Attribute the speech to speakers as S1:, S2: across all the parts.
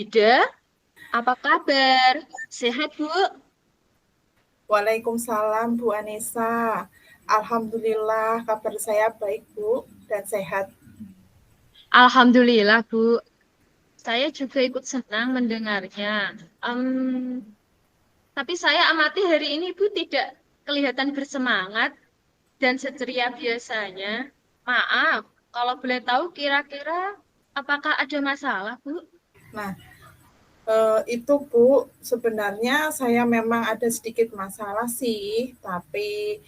S1: Ida, apa kabar? Sehat, Bu?
S2: Waalaikumsalam Bu Anissa. Alhamdulillah kabar saya baik Bu dan sehat.
S1: Alhamdulillah, Bu. Saya juga ikut senang mendengarnya. Em, tapi saya amati hari ini Ibu tidak kelihatan bersemangat dan seceria biasanya. Maaf, kalau boleh tahu kira-kira apakah ada masalah, Bu?
S2: Nah, itu Bu, sebenarnya saya memang ada sedikit masalah sih, tapi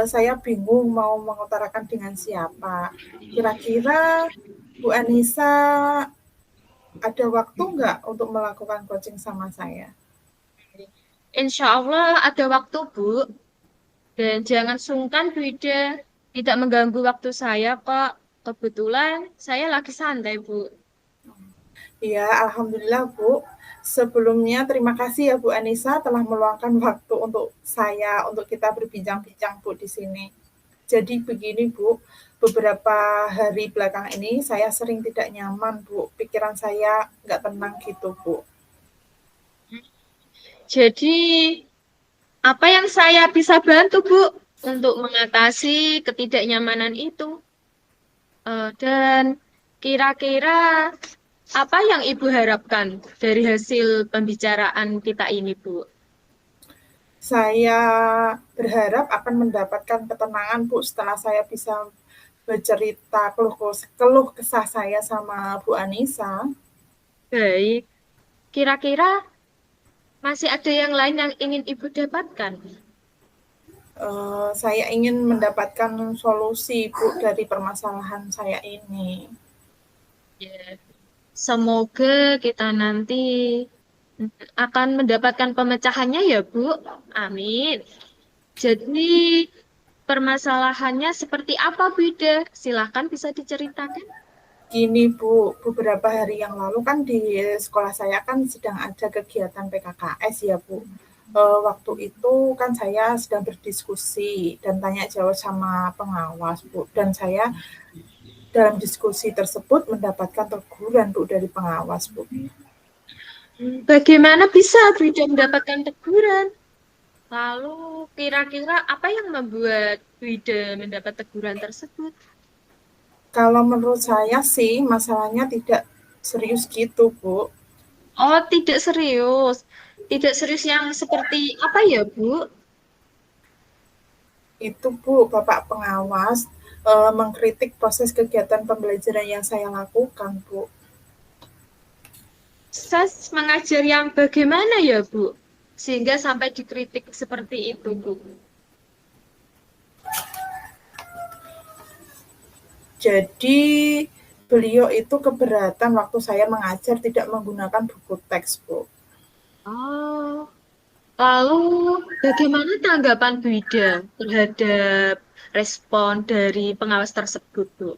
S2: saya bingung mau mengutarakan dengan siapa. Kira-kira Bu Anissa ada waktu nggak untuk melakukan coaching sama saya?
S1: Insya Allah ada waktu, Bu. Dan jangan sungkan, Bu Ida. Tidak mengganggu waktu saya, kok. Kebetulan saya lagi santai, Bu.
S2: Iya, alhamdulillah Bu. Sebelumnya terima kasih ya Bu Anissa telah meluangkan waktu untuk saya untuk kita berbincang-bincang Bu di sini. Jadi begini Bu, beberapa hari belakang ini saya sering tidak nyaman Bu, pikiran saya nggak tenang gitu Bu.
S1: Jadi, apa yang saya bisa bantu, Bu, untuk mengatasi ketidaknyamanan itu? Dan kira-kira apa yang Ibu harapkan dari hasil pembicaraan kita ini, Bu?
S2: Saya berharap akan mendapatkan ketenangan Bu setelah saya bisa bercerita keluh kesah saya sama Bu Anissa.
S1: Baik, kira-kira masih ada yang lain yang ingin Ibu dapatkan?
S2: Saya ingin mendapatkan solusi Bu dari permasalahan saya ini.
S1: Ya, semoga kita nanti akan mendapatkan pemecahannya ya, Bu. Amin. Jadi, permasalahannya seperti apa, Bida? Silahkan bisa diceritakan.
S2: Gini Bu, beberapa hari yang lalu kan di sekolah saya kan sedang ada kegiatan PKKS ya Bu. Waktu itu kan saya sedang berdiskusi dan tanya jawab sama pengawas Bu. Dan saya dalam diskusi tersebut mendapatkan teguran Bu dari pengawas Bu.
S1: Bagaimana bisa Bida mendapatkan teguran? Lalu, kira-kira apa yang membuat Bida mendapat teguran tersebut?
S2: Kalau menurut saya sih masalahnya tidak serius gitu Bu.
S1: Oh, tidak serius. Tidak serius yang seperti apa ya, Bu?
S2: Itu Bu, Bapak pengawas mengkritik proses kegiatan pembelajaran yang saya lakukan Bu.
S1: Proses mengajar yang bagaimana ya, Bu? Sehingga sampai dikritik seperti itu, Bu.
S2: Jadi beliau itu keberatan waktu saya mengajar tidak menggunakan buku teks, Bu.
S1: Oh, lalu bagaimana tanggapan Bu Ida terhadap respon dari pengawas tersebut, Bu?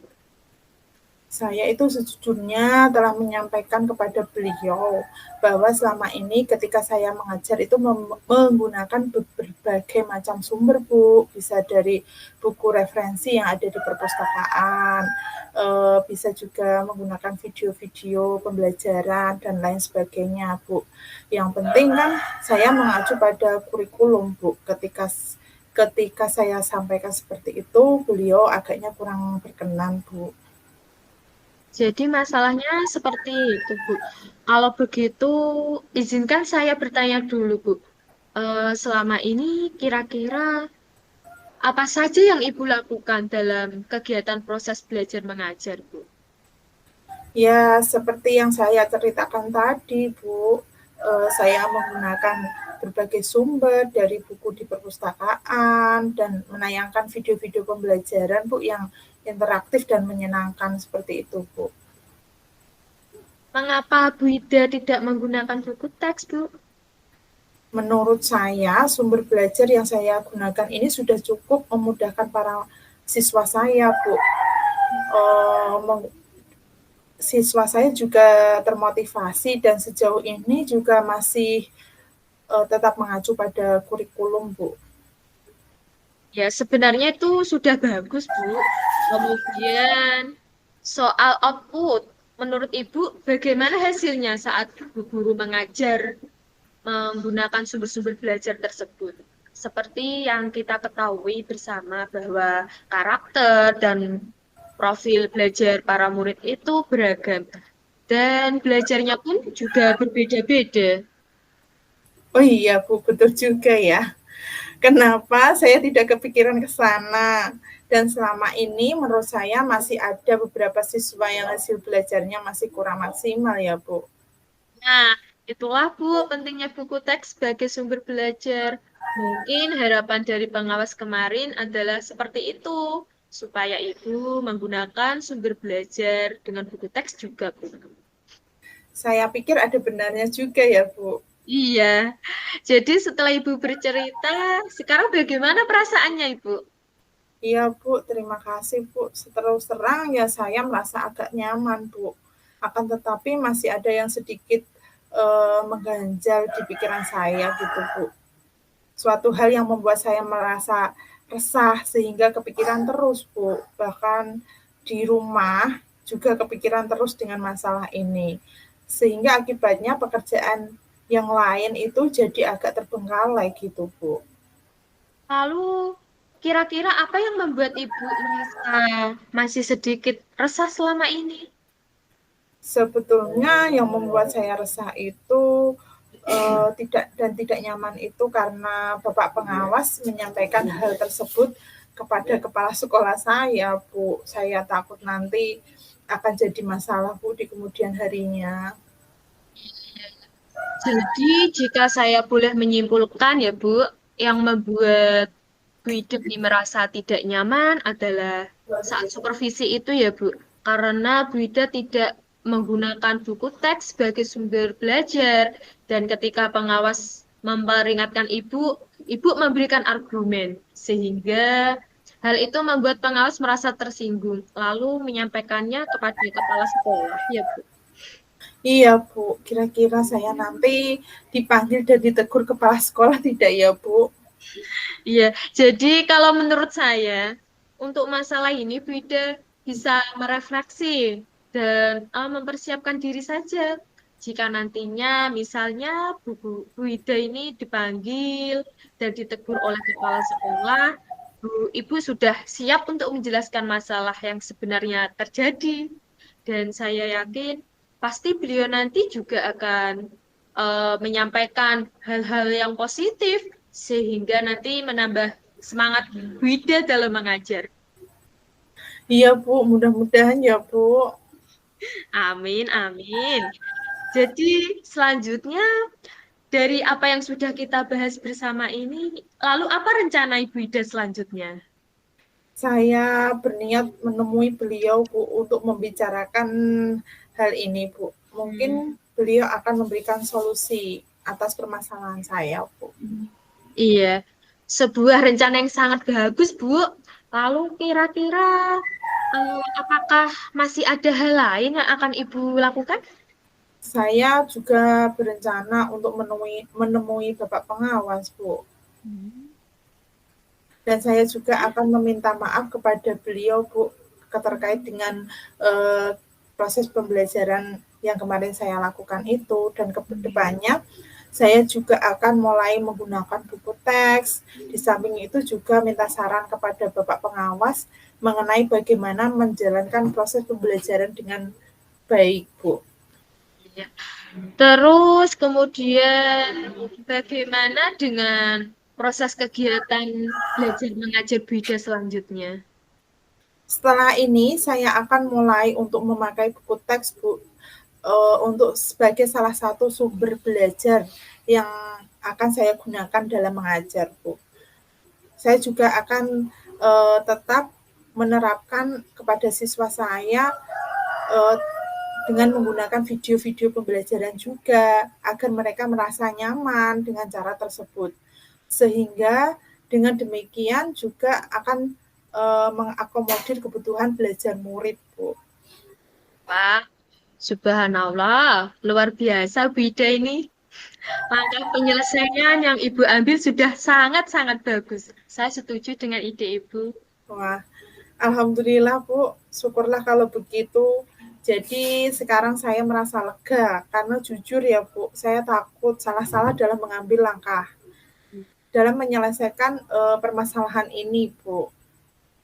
S2: Saya itu sejujurnya telah menyampaikan kepada beliau bahwa selama ini ketika saya mengajar itu menggunakan berbagai macam sumber Bu, bisa dari buku referensi yang ada di perpustakaan, bisa juga menggunakan video-video pembelajaran dan lain sebagainya Bu. Yang penting kan saya mengacu pada kurikulum Bu. Ketika saya sampaikan seperti itu, beliau agaknya kurang berkenan Bu.
S1: Jadi masalahnya seperti itu, Bu. Kalau begitu, izinkan saya bertanya dulu, Bu. Selama ini kira-kira apa saja yang Ibu lakukan dalam kegiatan proses belajar mengajar, Bu?
S2: Ya, seperti yang saya ceritakan tadi, Bu, saya menggunakan berbagai sumber dari buku di perpustakaan dan menayangkan video-video pembelajaran, Bu, yang interaktif dan menyenangkan seperti itu, Bu.
S1: Mengapa Bu Ida tidak menggunakan buku teks, Bu?
S2: Menurut saya, sumber belajar yang saya gunakan ini sudah cukup memudahkan para siswa saya, Bu. Eh, Siswa saya juga termotivasi dan sejauh ini juga masih tetap mengacu pada kurikulum, Bu.
S1: Ya, sebenarnya itu sudah bagus, Bu. Kemudian, soal output, menurut Ibu, bagaimana hasilnya saat guru mengajar menggunakan sumber-sumber belajar tersebut? Seperti yang kita ketahui bersama bahwa karakter dan profil belajar para murid itu beragam. Dan belajarnya pun juga berbeda-beda.
S2: Oh iya Bu, betul juga ya. Kenapa saya tidak kepikiran ke sana? Dan selama ini menurut saya masih ada beberapa siswa yang hasil belajarnya masih kurang maksimal ya Bu.
S1: Nah, itulah Bu, pentingnya buku teks sebagai sumber belajar. Mungkin harapan dari pengawas kemarin adalah seperti itu, supaya Ibu menggunakan sumber belajar dengan buku teks juga, Bu.
S2: Saya pikir ada benarnya juga ya Bu.
S1: Iya, jadi setelah Ibu bercerita, sekarang bagaimana perasaannya Ibu?
S2: Iya Bu, terima kasih Bu. Terus terang ya saya merasa agak nyaman Bu. Akan tetapi masih ada yang sedikit mengganjal di pikiran saya gitu Bu. Suatu hal yang membuat saya merasa resah sehingga kepikiran terus Bu. Bahkan di rumah juga kepikiran terus dengan masalah ini. Sehingga akibatnya pekerjaan yang lain itu jadi agak terbengkalai gitu Bu.
S1: Lalu, kira-kira apa yang membuat Ibu merasa masih sedikit resah selama ini?
S2: Sebetulnya yang membuat saya resah itu tidak nyaman itu karena Bapak pengawas menyampaikan hal tersebut kepada kepala sekolah saya, Bu. Saya takut nanti akan jadi masalah, Bu, di kemudian harinya.
S1: Jadi, jika saya boleh menyimpulkan ya, Bu, yang membuat Bu Ida ini merasa tidak nyaman adalah saat supervisi itu ya, Bu. Karena Bu Ida tidak menggunakan buku teks sebagai sumber belajar. Dan ketika pengawas memperingatkan Ibu, Ibu memberikan argumen. Sehingga hal itu membuat pengawas merasa tersinggung, lalu menyampaikannya kepada kepala sekolah, ya, Bu.
S2: Iya, Bu. Kira-kira saya nanti dipanggil dan ditegur kepala sekolah tidak ya, Bu?
S1: Iya, jadi kalau menurut saya, untuk masalah ini Bu Ida bisa merefleksi dan mempersiapkan diri saja. Jika nantinya misalnya Bu Ida ini dipanggil dan ditegur oleh kepala sekolah, Ibu sudah siap untuk menjelaskan masalah yang sebenarnya terjadi. Dan saya yakin pasti beliau nanti juga akan menyampaikan hal-hal yang positif sehingga nanti menambah semangat Wida dalam mengajar.
S2: Iya, Bu. Mudah-mudahan ya, Bu.
S1: Amin, amin. Jadi selanjutnya dari apa yang sudah kita bahas bersama ini, lalu apa rencana Ibu Ida selanjutnya?
S2: Saya berniat menemui beliau, Bu, untuk membicarakan hal ini, Bu. Mungkin
S1: Hmm,
S2: beliau akan memberikan solusi atas permasalahan saya, Bu.
S1: iya, sebuah rencana yang sangat bagus, Bu. Lalu kira-kira apakah masih ada hal lain yang akan Ibu lakukan?
S2: Saya juga berencana untuk menemui Bapak pengawas, Bu.
S1: Hmm.
S2: Dan saya juga akan meminta maaf kepada beliau, Bu, terkait dengan eh, proses pembelajaran yang kemarin saya lakukan itu. Dan ke depannya saya juga akan mulai menggunakan buku teks. Di samping itu juga minta saran kepada Bapak pengawas mengenai bagaimana menjalankan proses pembelajaran dengan baik, Bu.
S1: Iya. Terus kemudian bagaimana dengan proses kegiatan belajar mengajar Bida selanjutnya?
S2: Setelah ini saya akan mulai untuk memakai buku teks, Bu, untuk sebagai salah satu sumber belajar yang akan saya gunakan dalam mengajar, Bu. Saya juga akan tetap menerapkan kepada siswa saya eh, dengan menggunakan video-video pembelajaran juga agar mereka merasa nyaman dengan cara tersebut. Sehingga dengan demikian juga akan mengakomodir kebutuhan belajar murid, Bu.
S1: Wah, subhanallah, luar biasa Bida ini. Langkah penyelesaian yang Ibu ambil sudah sangat-sangat bagus. Saya setuju dengan ide Ibu.
S2: Wah, alhamdulillah Bu, syukurlah kalau begitu. Jadi sekarang saya merasa lega karena jujur ya Bu, saya takut salah-salah dalam mengambil langkah dalam menyelesaikan permasalahan ini Bu.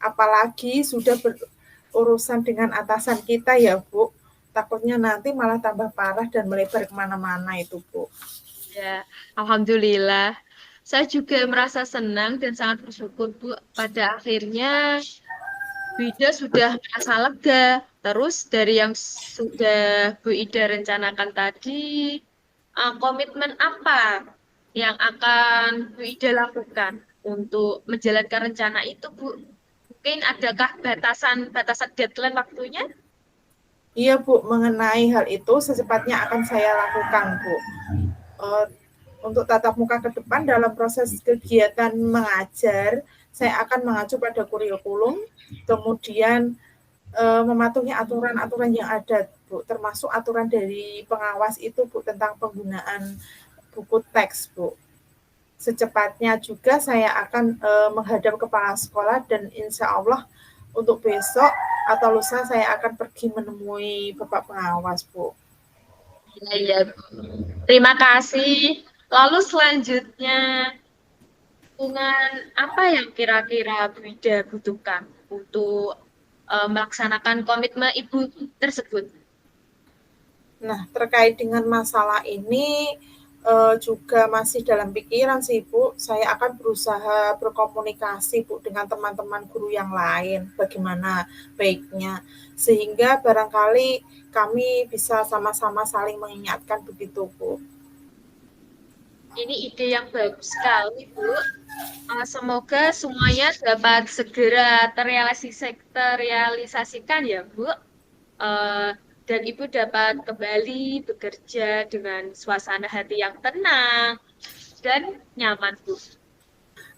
S2: Apalagi sudah berurusan dengan atasan kita ya Bu. Takutnya nanti malah tambah parah dan melebar kemana-mana itu Bu.
S1: Ya, alhamdulillah. Saya juga merasa senang dan sangat bersyukur, Bu. Pada akhirnya, Bu Ida sudah merasa lega. Terus dari yang sudah Bu Ida rencanakan tadi, komitmen apa yang akan Bu Ida lakukan untuk menjalankan rencana itu, Bu? Mungkin adakah batasan deadline waktunya?
S2: Iya Bu, mengenai hal itu secepatnya akan saya lakukan Bu. Eh, untuk tatap muka ke depan dalam proses kegiatan mengajar, saya akan mengacu pada kurikulum, kemudian mematuhi aturan-aturan yang ada, Bu, termasuk aturan dari pengawas itu, Bu, tentang penggunaan buku teks, Bu. Secepatnya juga saya akan menghadap kepala sekolah dan insya Allah untuk besok atau lusa saya akan pergi menemui Bapak pengawas, Bu.
S1: Iya, iya, Bu. Terima kasih. Lalu selanjutnya, dukungan apa yang kira-kira Bu Ida butuhkan untuk melaksanakan komitmen Ibu tersebut?
S2: Nah, terkait dengan masalah ini juga masih dalam pikiran sih Bu. Saya akan berusaha berkomunikasi Bu dengan teman-teman guru yang lain. Bagaimana baiknya. Sehingga barangkali kami bisa sama-sama saling mengingatkan begitu Bu.
S1: Ini ide yang bagus sekali, Bu. Semoga semuanya dapat segera terrealisasikan ya, Bu. Eh, dan Ibu dapat kembali bekerja dengan suasana hati yang tenang dan nyaman, Bu.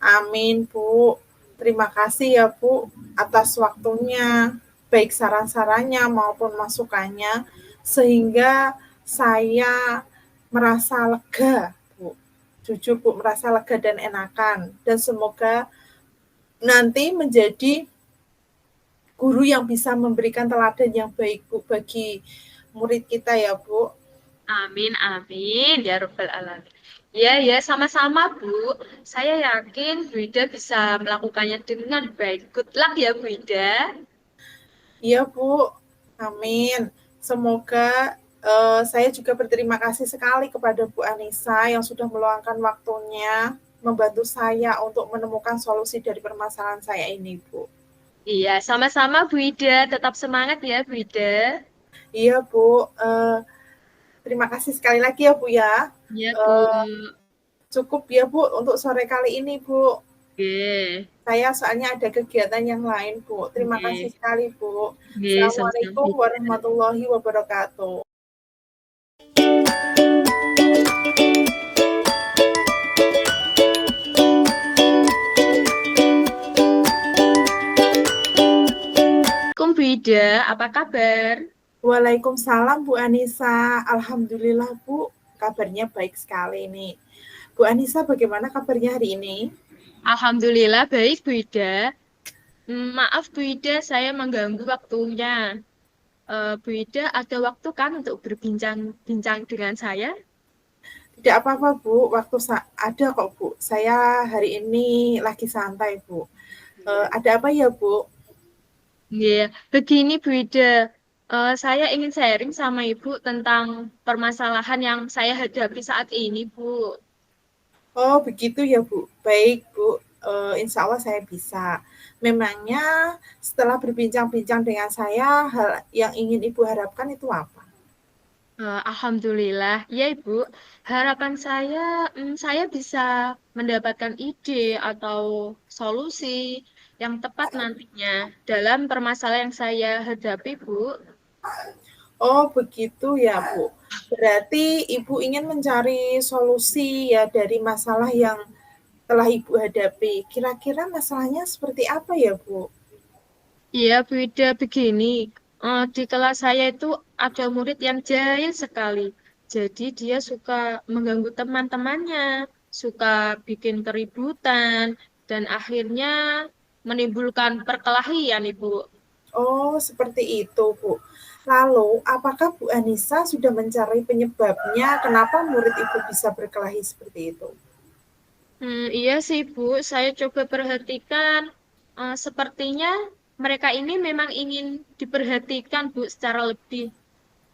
S2: Amin Bu. Terima kasih ya Bu atas waktunya, baik saran-sarannya maupun masukannya, sehingga saya merasa lega Bu. Jujur Bu, merasa lega dan enakan. Dan semoga nanti menjadi guru yang bisa memberikan teladan yang baik Bu bagi murid kita ya Bu.
S1: Amin, amin, ya Rabbal Alamin. Ya, ya, sama-sama, Bu. Saya yakin Bu Ida bisa melakukannya dengan baik. Good luck ya, Bu Ida.
S2: Iya Bu, amin. Semoga saya juga berterima kasih sekali kepada Bu Anissa yang sudah meluangkan waktunya membantu saya untuk menemukan solusi dari permasalahan saya ini, Bu.
S1: Iya, sama-sama, Bu Ida. Tetap semangat ya, Bu Ida.
S2: Iya, Bu. Terima kasih sekali lagi ya, Bu ya.
S1: Iya, Bu.
S2: Eh, cukup ya, Bu, untuk sore kali ini, Bu.
S1: Oke.
S2: Saya soalnya ada kegiatan yang lain, Bu. Terima kasih
S1: Oke.
S2: sekali, Bu.
S1: Oke, sama-sama,
S2: Assalamualaikum
S1: Bu Ida.
S2: warahmatullahi wabarakatuh.
S1: Assalamualaikum, Bu Ida. Apa kabar?
S2: Waalaikumsalam Bu Anissa. Alhamdulillah Bu, kabarnya baik sekali nih. Bu Anissa bagaimana kabarnya hari ini?
S1: Alhamdulillah, baik, Bu Ida. Maaf, Bu Ida, saya mengganggu waktunya. Bu Ida, ada waktu kan untuk berbincang-bincang dengan saya?
S2: Tidak apa-apa Bu, waktu ada kok Bu. Saya hari ini lagi santai Bu. Ada apa ya Bu?
S1: Iya, begini Bu Ida, saya ingin sharing sama Ibu tentang permasalahan yang saya hadapi saat ini, Bu.
S2: Oh begitu ya Bu. Baik Bu, insya Allah saya bisa. Memangnya setelah berbincang-bincang dengan saya, hal yang ingin Ibu harapkan itu apa?
S1: Alhamdulillah, ya Ibu. Harapan saya bisa mendapatkan ide atau solusi yang tepat nantinya dalam permasalahan yang saya hadapi, Bu.
S2: Oh, begitu ya, Bu. Berarti Ibu ingin mencari solusi ya dari masalah yang telah Ibu hadapi. Kira-kira masalahnya seperti apa ya, Bu?
S1: Iya, Bu Ida, begini. Di kelas saya itu ada murid yang jahil sekali. Jadi dia suka mengganggu teman-temannya, suka bikin keributan, dan akhirnya menimbulkan perkelahian, Ibu.
S2: Oh, seperti itu, Bu. Lalu, apakah Bu Anissa sudah mencari penyebabnya kenapa murid Ibu bisa berkelahi seperti itu?
S1: Iya sih, Bu. Saya coba perhatikan. Sepertinya mereka ini memang ingin diperhatikan, Bu, secara lebih.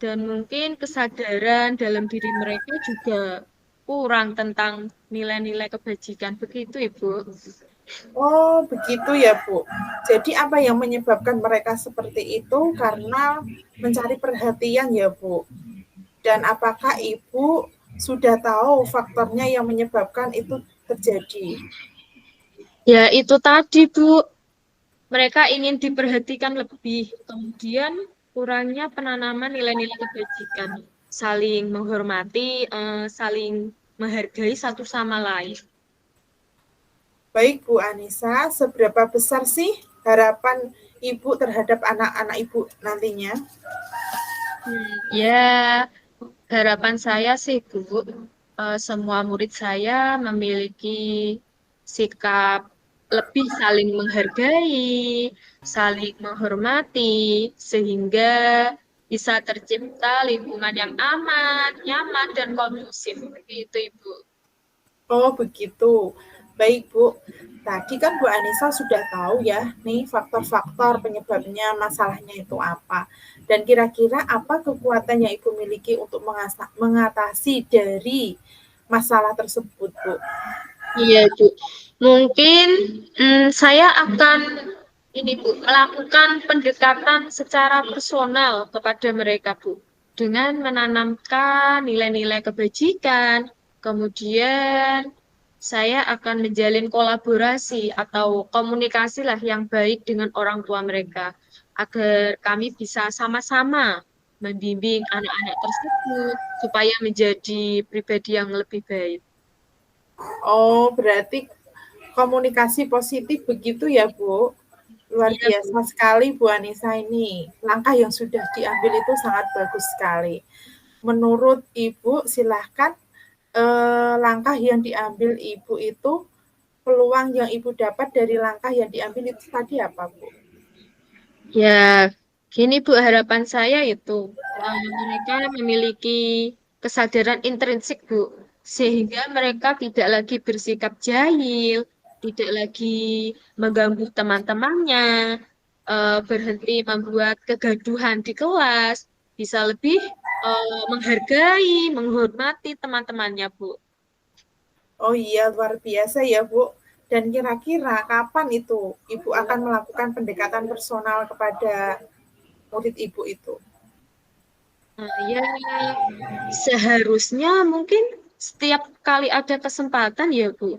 S1: Dan mungkin kesadaran dalam diri mereka juga kurang tentang nilai-nilai kebajikan. Begitu, Ibu.
S2: Oh, begitu ya, Bu. Jadi apa yang menyebabkan mereka seperti itu karena mencari perhatian ya, Bu? Dan apakah Ibu sudah tahu faktornya yang menyebabkan itu terjadi?
S1: Ya, itu tadi, Bu. Mereka ingin diperhatikan lebih. Kemudian kurangnya penanaman nilai-nilai kebajikan. Saling menghormati, saling menghargai satu sama lain.
S2: Baik Bu Anissa, seberapa besar sih harapan Ibu terhadap anak-anak Ibu nantinya?
S1: Ya, harapan saya sih, Bu, semua murid saya memiliki sikap lebih saling menghargai, saling menghormati, sehingga bisa tercipta lingkungan yang aman, nyaman, dan kondusif. Begitu, Ibu.
S2: Oh, begitu. Baik, Bu. Tadi kan Bu Anissa sudah tahu ya, nih faktor-faktor penyebabnya masalahnya itu apa. Dan kira-kira apa kekuatan yang Ibu miliki untuk mengatasi dari masalah tersebut, Bu?
S1: Iya, Bu. Mungkin saya akan ini, Bu, melakukan pendekatan secara personal kepada mereka, Bu, dengan menanamkan nilai-nilai kebajikan. Kemudian saya akan menjalin kolaborasi atau komunikasi lah yang baik dengan orang tua mereka agar kami bisa sama-sama membimbing anak-anak tersebut supaya menjadi pribadi yang lebih baik.
S2: Oh, berarti komunikasi positif begitu ya, Bu? Luar
S1: Iya, Bu.
S2: biasa sekali Bu Anissa ini. Langkah yang sudah diambil itu sangat bagus sekali. Menurut Ibu, silahkan langkah yang diambil Ibu itu, peluang yang Ibu dapat dari langkah yang diambil itu tadi apa, Bu?
S1: Ya, gini Bu, harapan saya itu mereka memiliki kesadaran intrinsik Bu, sehingga mereka tidak lagi bersikap jahil, tidak lagi mengganggu teman-temannya, berhenti membuat kegaduhan di kelas, bisa lebih menghargai, menghormati teman-temannya Bu.
S2: Oh iya, luar biasa ya, Bu. Dan kira-kira kapan itu Ibu akan melakukan pendekatan personal kepada murid Ibu itu?
S1: Ya, seharusnya mungkin setiap kali ada kesempatan ya Bu.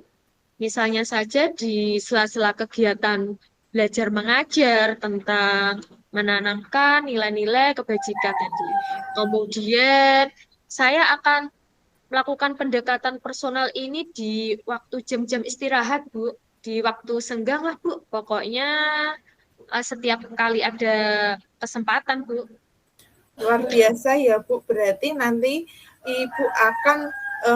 S1: Misalnya saja di sela-sela kegiatan belajar mengajar tentang menanamkan nilai-nilai kebajikan tadi. Kemudian saya akan melakukan pendekatan personal ini di waktu jam-jam istirahat, Bu. Di waktu senggang lah, Bu. Pokoknya setiap kali ada kesempatan, Bu.
S2: Luar biasa ya, Bu. Berarti nanti Ibu akan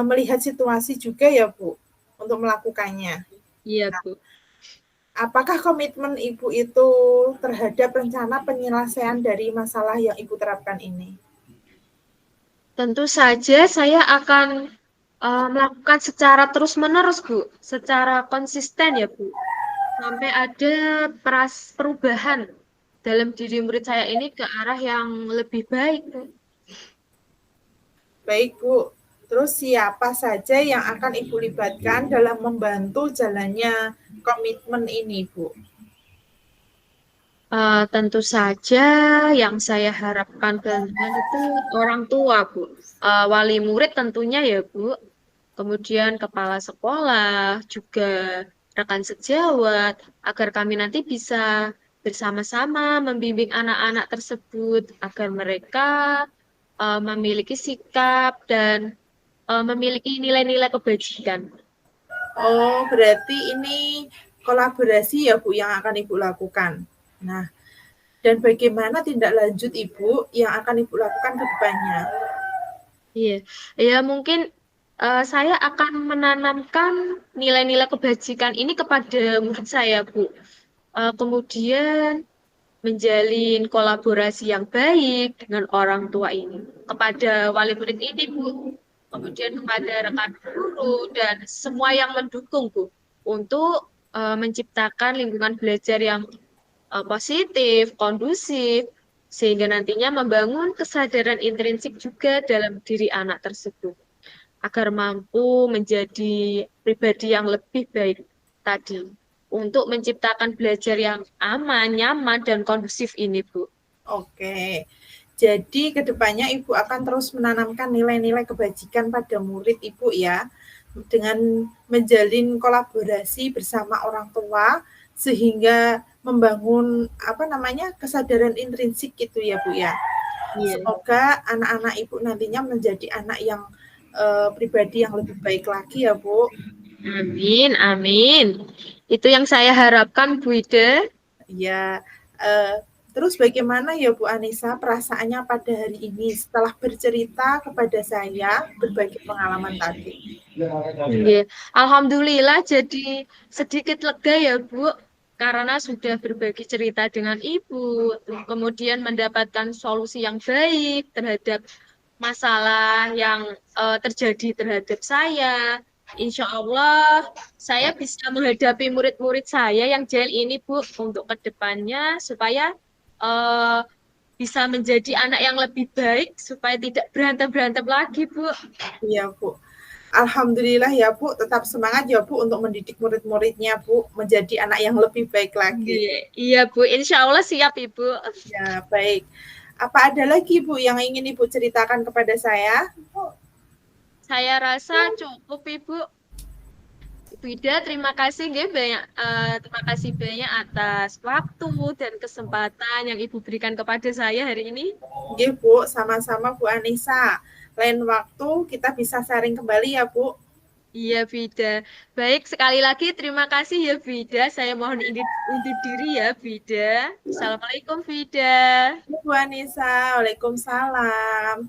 S2: melihat situasi juga ya, Bu, untuk melakukannya.
S1: Iya, Bu.
S2: Apakah komitmen Ibu itu terhadap rencana penyelesaian dari masalah yang Ibu terapkan ini?
S1: Tentu saja saya akan melakukan secara terus-menerus, Bu. Secara konsisten ya, Bu. Sampai ada perubahan dalam diri murid saya ini ke arah yang lebih baik, Bu.
S2: Baik, Bu. Terus siapa saja yang akan Ibu libatkan dalam membantu jalannya komitmen ini, Bu?
S1: Tentu saja yang saya harapkan bantuan itu orang tua, Bu. Wali murid tentunya ya, Bu. Kemudian kepala sekolah, juga rekan sejawat, agar kami nanti bisa bersama-sama membimbing anak-anak tersebut agar mereka memiliki sikap dan memiliki nilai-nilai kebajikan.
S2: Oh, berarti ini kolaborasi ya, Bu, yang akan Ibu lakukan. Nah, dan bagaimana tindak lanjut Ibu yang akan Ibu lakukan ke depannya?
S1: Iya, ya mungkin saya akan menanamkan nilai-nilai kebajikan ini kepada murid saya, Bu. Kemudian menjalin kolaborasi yang baik dengan orang tua ini, kepada wali murid ini, Bu, kemudian kepada rekan guru dan semua yang mendukung, Bu, untuk menciptakan lingkungan belajar yang positif, kondusif, sehingga nantinya membangun kesadaran intrinsik juga dalam diri anak tersebut, agar mampu menjadi pribadi yang lebih baik tadi, untuk menciptakan belajar yang aman, nyaman, dan kondusif ini, Bu.
S2: Oke. Jadi kedepannya Ibu akan terus menanamkan nilai-nilai kebajikan pada murid Ibu ya, dengan menjalin kolaborasi bersama orang tua sehingga membangun kesadaran intrinsik gitu ya Bu ya.
S1: Iya.
S2: Semoga anak-anak Ibu nantinya menjadi anak yang pribadi yang lebih baik lagi ya Bu.
S1: Amin, amin. Itu yang saya harapkan, Bu Ida.
S2: Ya, terus bagaimana ya Bu Anissa perasaannya pada hari ini setelah bercerita kepada saya berbagi pengalaman tadi?
S1: Iya. Alhamdulillah jadi sedikit lega ya, Bu, karena sudah berbagi cerita dengan Ibu, kemudian mendapatkan solusi yang baik terhadap masalah yang terjadi terhadap saya. Insya Allah, saya bisa menghadapi murid-murid saya yang jahil ini, Bu, untuk kedepannya supaya eh, bisa menjadi anak yang lebih baik, supaya tidak berantem-berantem lagi, Bu.
S2: Iya Bu. Alhamdulillah ya Bu, tetap semangat ya Bu untuk mendidik murid-muridnya Bu menjadi anak yang lebih baik lagi.
S1: Iya, iya, Bu. Insya Allah siap, Ibu.
S2: Ya, baik. Apa ada lagi Bu yang ingin Ibu ceritakan kepada saya?
S1: Saya rasa cukup, Ibu. Ibu Ida, terima kasih nggih banyak, terima kasih banyak atas waktu dan kesempatan yang Ibu berikan kepada saya hari ini.
S2: Nggih Bu, sama-sama Bu Anissa. Lain waktu kita bisa sharing kembali ya Bu.
S1: Iya, Bu Ida. Baik, sekali lagi terima kasih ya, Bu Ida. Saya mohon undur diri ya, Bu Ida. Assalamualaikum, Bu Ida.
S2: Bu Anissa, Waalaikumsalam.